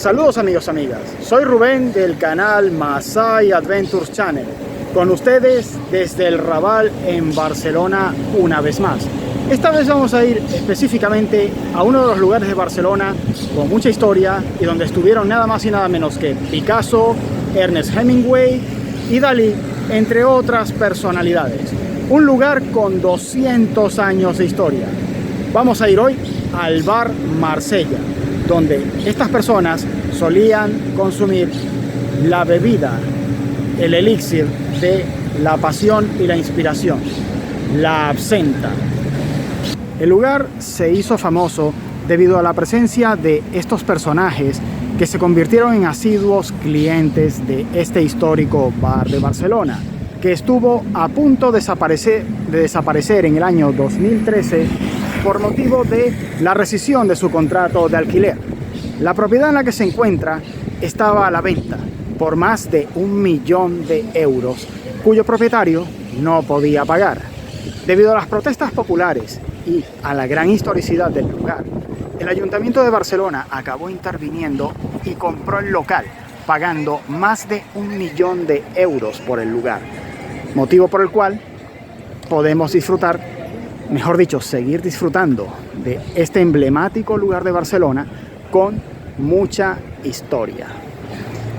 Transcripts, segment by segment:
Saludos amigos, amigas, soy Rubén del canal Masai Adventures Channel, con ustedes desde el Raval en Barcelona una vez más. Esta vez vamos a ir específicamente a uno de los lugares de Barcelona con mucha historia y donde estuvieron nada más y nada menos que Picasso, Ernest Hemingway y Dalí, entre otras personalidades. Un lugar con 200 años de historia. Vamos a ir hoy al bar Marsella, donde estas personas solían consumir la bebida, el elixir de la pasión y la inspiración, la absenta. El lugar se hizo famoso debido a la presencia de estos personajes que se convirtieron en asiduos clientes de este histórico bar de Barcelona, que estuvo a punto de desaparecer en el año 2013 por motivo de la rescisión de su contrato de alquiler. La propiedad en la que se encuentra estaba a la venta por más de 1 millón de euros, cuyo propietario no podía pagar. Debido a las protestas populares y a la gran historicidad del lugar, el Ayuntamiento de Barcelona acabó interviniendo y compró el local, pagando más de 1 millón de euros por el lugar, motivo por el cual podemos disfrutar, mejor dicho, seguir disfrutando de este emblemático lugar de Barcelona con mucha historia.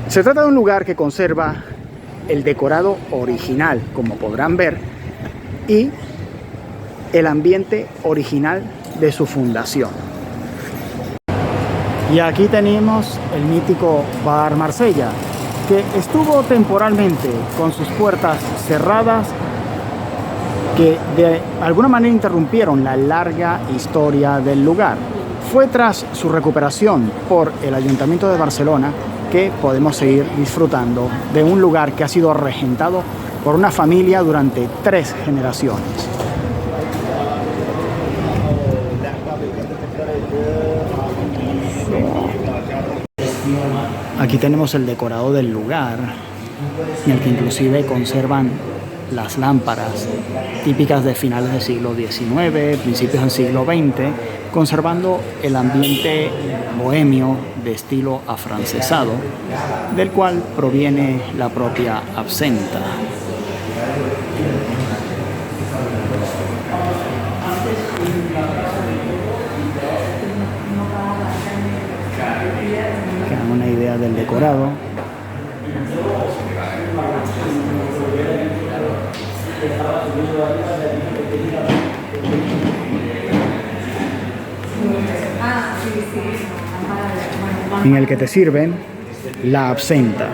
Se trata de un lugar que conserva el decorado original, como podrán ver, y el ambiente original de su fundación. Y aquí tenemos el mítico bar Marsella, que estuvo temporalmente con sus puertas cerradas, que de alguna manera interrumpieron la larga historia del lugar. Fue tras su recuperación por el Ayuntamiento de Barcelona que podemos seguir disfrutando de un lugar que ha sido regentado por una familia durante 3 generaciones. Aquí tenemos el decorado del lugar, en el que inclusive conservan las lámparas típicas de finales del siglo XIX, principios del siglo XX, conservando el ambiente bohemio de estilo afrancesado, del cual proviene la propia absenta. Que dan una idea del decorado. En el que te sirven la absenta,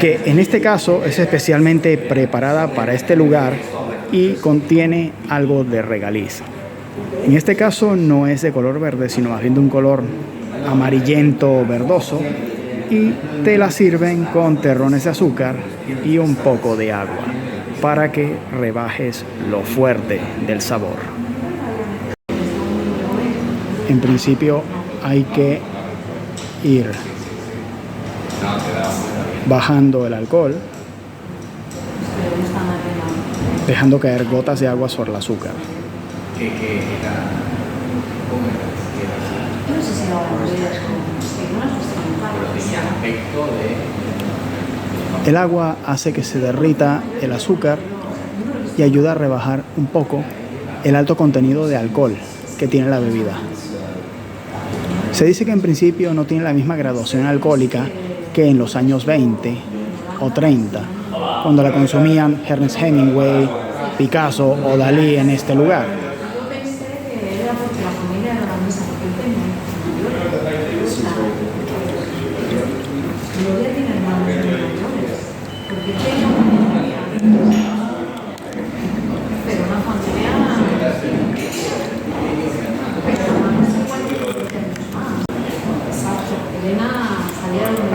que en este caso es especialmente preparada para este lugar y contiene algo de regaliz. En este caso no es de color verde, sino más bien de un color amarillento verdoso, y te la sirven con terrones de azúcar y un poco de agua para que rebajes lo fuerte del sabor. En principio hay que ir bajando el alcohol, dejando caer gotas de agua sobre el azúcar. El agua hace que se derrita el azúcar y ayuda a rebajar un poco el alto contenido de alcohol que tiene la bebida. Se dice que en principio no tiene la misma graduación alcohólica que en los años 20 o 30, cuando la consumían Ernest Hemingway, Picasso o Dalí en este lugar.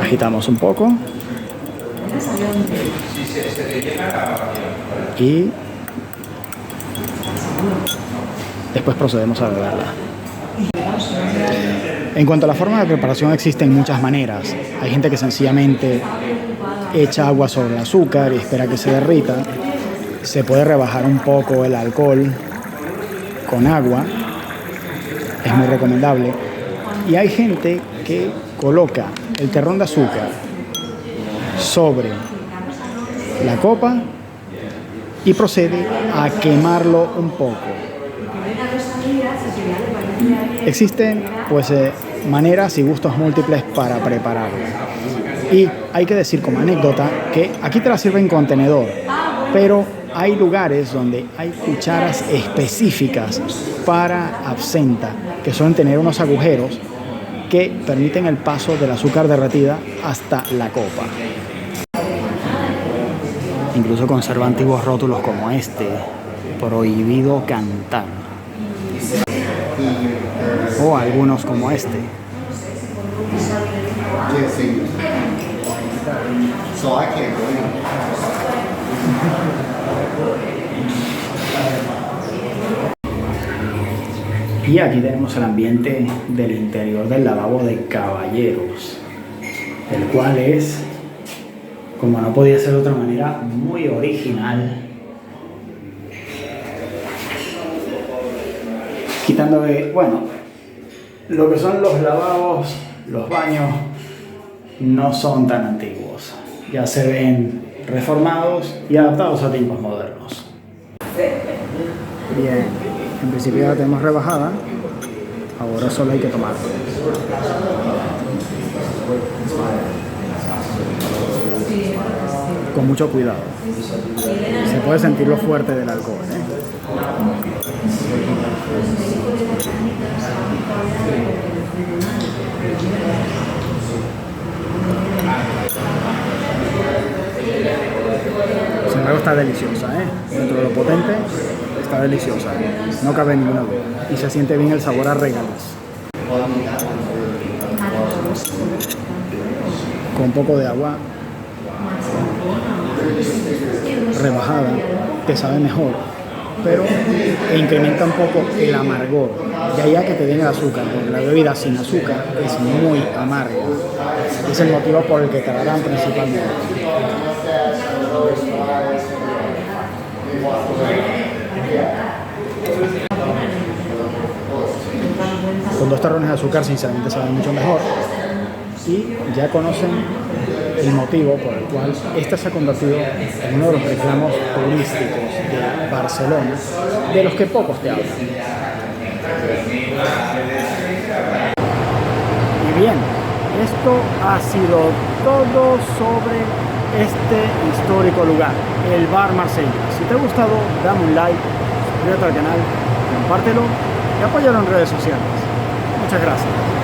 Agitamos un poco y después procedemos a beberla. En cuanto a la forma de preparación, existen muchas maneras. Hay gente que sencillamente echa agua sobre el azúcar y espera que se derrita. Se puede rebajar un poco el alcohol con agua, es muy recomendable. Y hay gente que coloca el terrón de azúcar sobre la copa y procede a quemarlo un poco. Existen pues maneras y gustos múltiples para prepararlo. Y hay que decir como anécdota que aquí te la sirven con tenedor, pero hay lugares donde hay cucharas específicas para absenta que suelen tener unos agujeros que permiten el paso del azúcar derretida hasta la copa. Incluso conserva antiguos rótulos como este: prohibido cantar, o algunos como este. Y aquí tenemos el ambiente del interior del lavabo de caballeros, el cual es, como no podía ser de otra manera, muy original. Quitando de, bueno, lo que son los lavabos, los baños, no son tan antiguos. Ya se ven reformados y adaptados a tiempos modernos. Bien, en principio ya la tenemos rebajada. Ahora solo hay que tomarlo. Con mucho cuidado. Se puede sentir lo fuerte del alcohol, Sin embargo está deliciosa, dentro de lo potente está deliciosa, no cabe ninguna duda, y se siente bien el sabor a regaliz. Con un poco de agua rebajada te sabe mejor, pero incrementa un poco el amargor, de ahí a que te den el azúcar, porque la bebida sin azúcar es muy amarga. Es el motivo por el que te la dan principalmente. Con 2 terrones de azúcar sinceramente saben mucho mejor, y ya conocen el motivo por el cual esta se ha convertido en uno de los reclamos turísticos de Barcelona, de los que pocos te hablan. Y bien, esto ha sido todo sobre este histórico lugar, el Bar Marsella. Si te ha gustado, dame un like, suscríbete al canal, compártelo y apóyalo en redes sociales. Muchas gracias.